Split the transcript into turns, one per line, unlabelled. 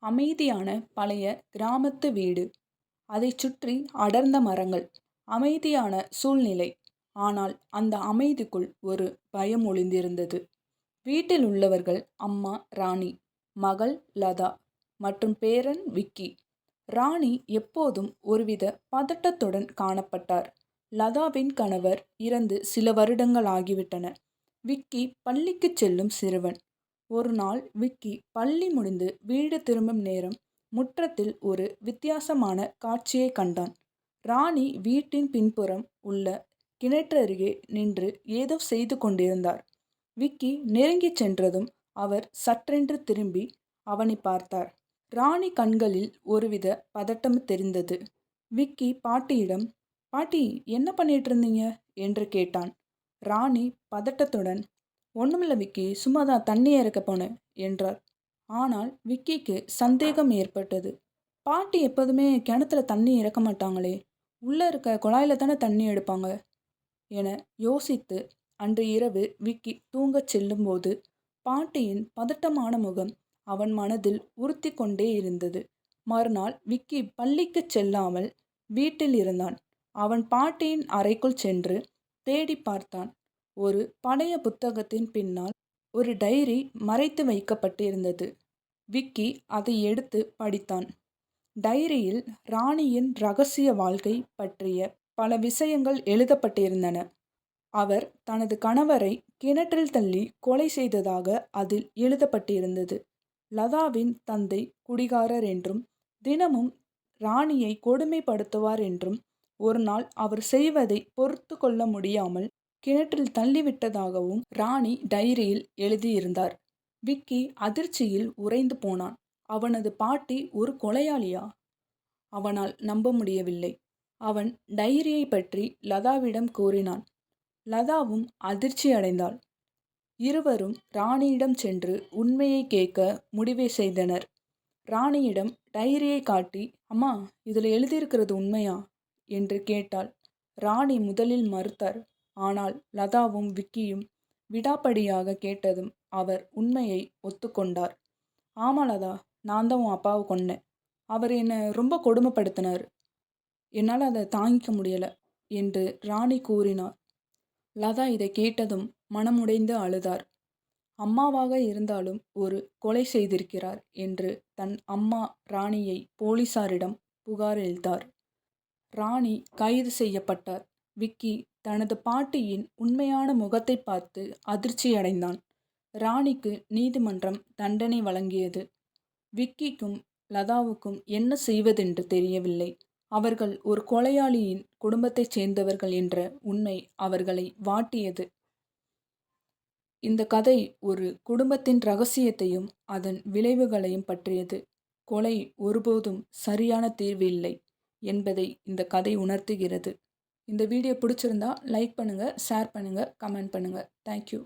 அமைதியான பழைய கிராமத்து வீடு. அதைச் சுற்றி அடர்ந்த மரங்கள். அமைதியான சூழ்நிலை. ஆனால் அந்த அமைதிக்குள் ஒரு பயம் ஒளிந்திருந்தது. வீட்டில் உள்ளவர்கள் அம்மா ராணி, மகள் லதா மற்றும் பேரன் விக்கி. ராணி எப்போதும் ஒருவித பதட்டத்துடன் காணப்பட்டார். லதாவின் கணவர் இறந்து சில வருடங்கள் ஆகிவிட்டன. விக்கி பள்ளிக்குச் செல்லும் சிறுவன். ஒரு நாள் விக்கி பள்ளி முடிந்து வீடு திரும்பும் நேரம் முற்றத்தில் ஒரு வித்தியாசமான காட்சியை கண்டான். ராணி வீட்டின் பின்புறம் உள்ள கிணற்றருகே நின்று ஏதோ செய்து கொண்டிருந்தார். விக்கி நெருங்கிச் சென்றதும் அவர் சற்றென்று திரும்பி அவனை பார்த்தார். ராணி கண்களில் ஒருவித பதட்டம் தெரிந்தது. விக்கி பாட்டியிடம், "பாட்டி, என்ன பண்ணிட்டு இருந்தீங்க?" என்று கேட்டான். ராணி பதட்டத்துடன், "ஒண்ணுமில்ல விக்கி, சும்மா தான் தண்ணி இறக்க போனேன்" என்றார். ஆனால் விக்கிக்கு சந்தேகம் ஏற்பட்டது. பாட்டி எப்போதுமே கிணத்துல தண்ணி இறக்க மாட்டாங்களே, உள்ளே இருக்க குழாயில தானே தண்ணி எடுப்பாங்க என யோசித்து அன்று இரவு விக்கி தூங்கச் செல்லும்போது பாட்டியின் பதட்டமான முகம் அவன் மனதில் உறுத்தி கொண்டே இருந்தது. மறுநாள் விக்கி பள்ளிக்குச் செல்லாமல் வீட்டில் இருந்தான். அவன் பாட்டியின் அறைக்குள் சென்று தேடி பார்த்தான். ஒரு பழைய புத்தகத்தின் பின்னால் ஒரு டைரி மறைத்து வைக்கப்பட்டிருந்தது. விக்கி அதை எடுத்து படித்தான். டைரியில் ராணியின் இரகசிய வாழ்க்கை பற்றிய பல விஷயங்கள் எழுதப்பட்டிருந்தன. அவர் தனது கணவரை கிணற்றில் தள்ளி கொலை செய்ததாக அதில் எழுதப்பட்டிருந்தது. லதாவின் தந்தை குடிகாரர் என்றும் தினமும் ராணியை கொடுமைப்படுத்துவார் என்றும் ஒரு நாள் அவர் செய்வதை பொறுத்து கொள்ள முடியாமல் கிணற்றில் தள்ளிவிட்டதாகவும் ராணி டைரியில் எழுதியிருந்தார். விக்கி அதிர்ச்சியில் உறைந்து போனான். அவனது பாட்டி ஒரு கொலையாளியா? அவனால் நம்ப முடியவில்லை. அவன் டைரியை பற்றி லதாவிடம் கூறினான். லதாவும் அதிர்ச்சி அடைந்தாள். இருவரும் ராணியிடம் சென்று உண்மையை கேட்க முடிவை செய்தனர். ராணியிடம் டைரியை காட்டி, "அம்மா, இதில் எழுதியிருக்கிறது உண்மையா?" என்று கேட்டாள். ராணி முதலில் மறுத்தார். ஆனால் லதாவும் விக்கியும் விடாப்படியாக கேட்டதும் அவர் உண்மையை ஒத்துக்கொண்டார். "ஆமா லதா, நான் தான் உன் அப்பாவை கொன்னேன். அவர் என்னை ரொம்ப கொடுமைப்படுத்தினார். என்னால் அதை தாங்கிக்க முடியலை" என்று ராணி கூறினார். லதா இதை கேட்டதும் மனமுடைந்து அழுதார். அம்மாவாக இருந்தாலும் ஒரு கொலை செய்திருக்கிறார் என்று தன் அம்மா ராணியை போலீசாரிடம் புகாரளித்தார். ராணி கைது செய்யப்பட்டார். விக்கி தனது பாட்டியின் உண்மையான முகத்தை பார்த்து அதிர்ச்சியடைந்தான். ராணிக்கு நீதிமன்றம் தண்டனை வழங்கியது. விக்கிக்கும் லதாவுக்கும் என்ன செய்வதென்று தெரியவில்லை. அவர்கள் ஒரு கொலையாளியின் குடும்பத்தைச் சேர்ந்தவர்கள் என்ற உண்மை அவர்களை வாட்டியது. இந்த கதை ஒரு குடும்பத்தின் இரகசியத்தையும் அதன் விளைவுகளையும் பற்றியது. கொலை ஒருபோதும் சரியான தீர்வு இல்லை என்பதை இந்த கதை உணர்த்துகிறது. இந்த வீடியோ பிடிச்சிருந்தா லைக் பண்ணுங்கள், ஷேர் பண்ணுங்கள், கமெண்ட் பண்ணுங்கள். தேங்க்யூ.